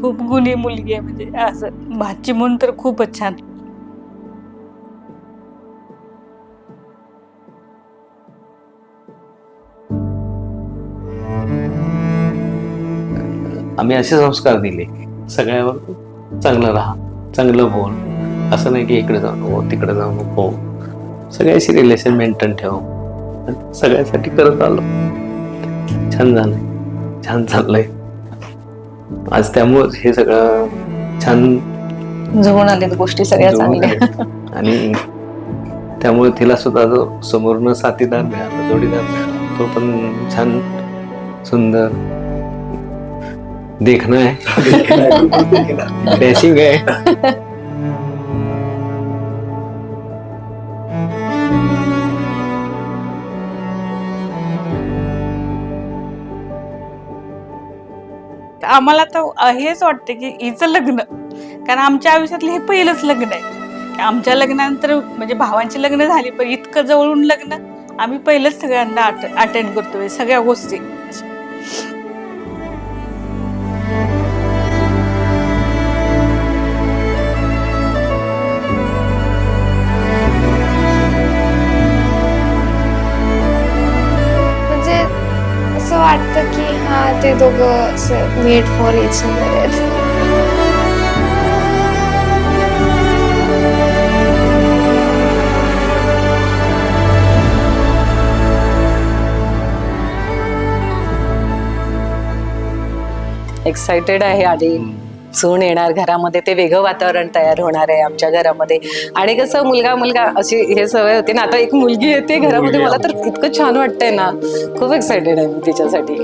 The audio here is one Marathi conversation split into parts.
खूप गुणी मुलगी आहे, म्हणजे असं भाची म्हणून तर खूपच छान. आम्ही असे संस्कार दिले, सगळ्यावर चांगलं राहा, चांगलं बोल, असं नाही की इकडे जाऊ नको तिकडे जाऊ नको, सगळ्याशी रिलेशन मेंटेन ठेव. सगळ्यासाठी करत आलो. छान झालंय, छान चाललंय आज. त्यामुळे हे सगळं छान जुळून आलेत गोष्टी सगळ्या जुळून चांगल्या. आले. आणि त्यामुळे तिला सुद्धा जो समोरनं साथीदार मिळाला, जोडीदार मिळाला, तो पण छान सुंदर देखणं आहे, डॅशिंग आहे. आम्हाला तर हेच वाटतं की हिचं लग्न, कारण आमच्या आयुष्यातलं हे पहिलंच लग्न आहे. की आमच्या लग्नानंतर म्हणजे भावांची लग्न झाली, पण इतकं जवळून लग्न आम्ही पहिलंच सगळ्यांना अटेंड करतोय सगळ्या गोष्टी. म्हणजे असं वाटतं की हा ते दोघं असं मेड फॉर इच अदर आहेत. एक्साइटेड आहे. आधी सून येणार घरामध्ये, ते वेगळं वातावरण तयार होणार आहे आमच्या घरामध्ये. आणि कसं मुलगा मुलगा अशी हे सवय होती ना, आता एक मुलगी येते घरामध्ये, मला तर इतकं छान वाटतंय ना, खूप एक्साइटेड आहे मी तिच्यासाठी.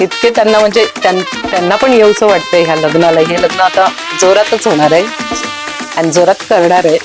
इतके त्यांना म्हणजे त्यांना पण येऊसं वाटतंय ह्या लग्नाला. हे लग्न आता जोरातच होणार आहे आणि जोरात करणार आहे.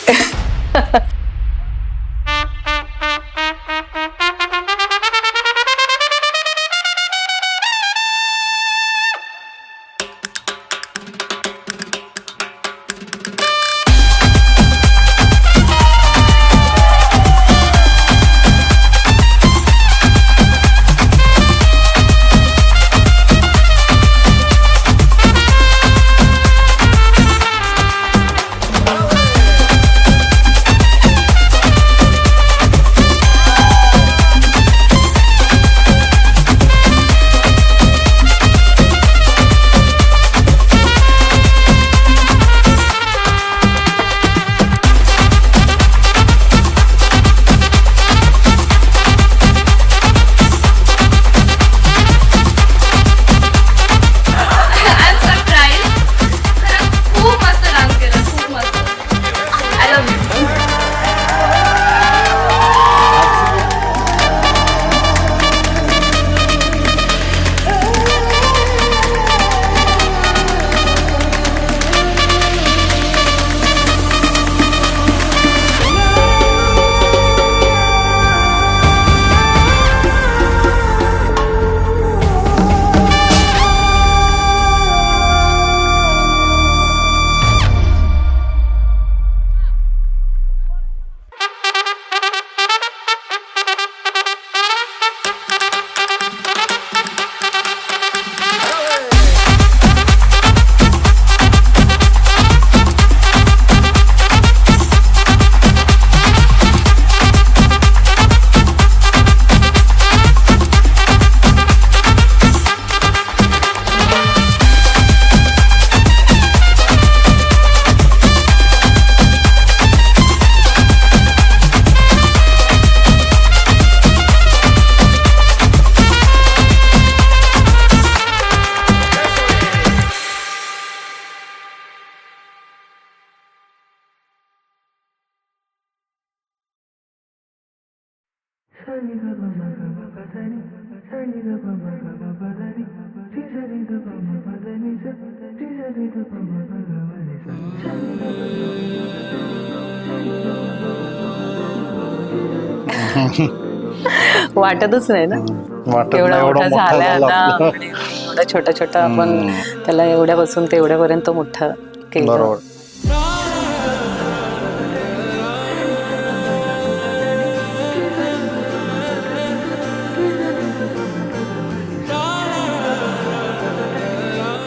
वाटतच नाही ना एवढा मोठा झालाय आता आणि एवढा छोटा छोटा आपण त्याला एवढ्यापासून ते एवढ्यापर्यंत मोठा केलं.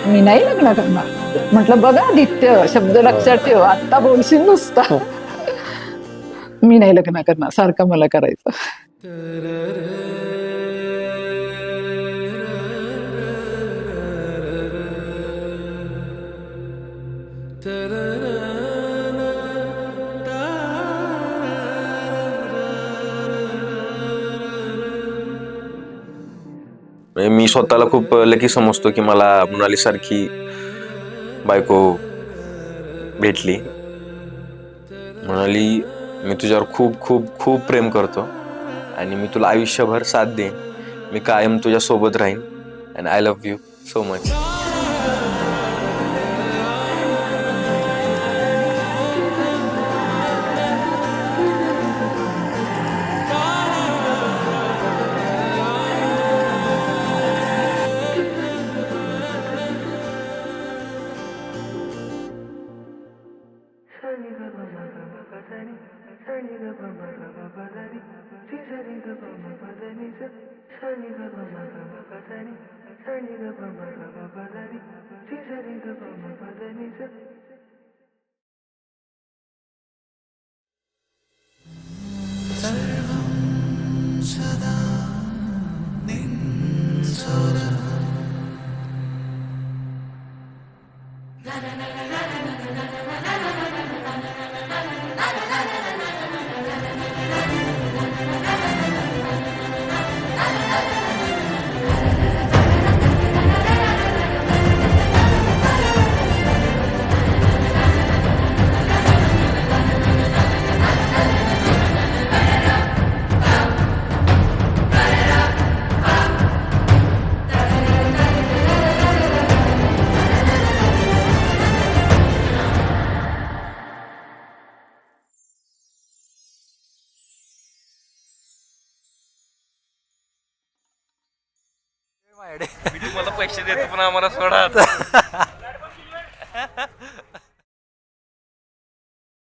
मी नाही लग्न करणार म्हटलं. बघा आदित्य, शब्द लक्षात ठेव, आता बोलशील नुसता. मी नाही लग्न करणार, सारखं मला करायचं. मी स्वतःला खूप लकी समजतो की मला मृणाली सारखी बायको भेटली. मृणाली, मी तुझ्यावर खूप खूप खूप प्रेम करतो आणि मी तुला आयुष्यभर साथ देईन. मी कायम तुझ्या सोबत राहीन and I love you so much. मी तुम्हाला पैसे देतो पण आम्हाला सोडा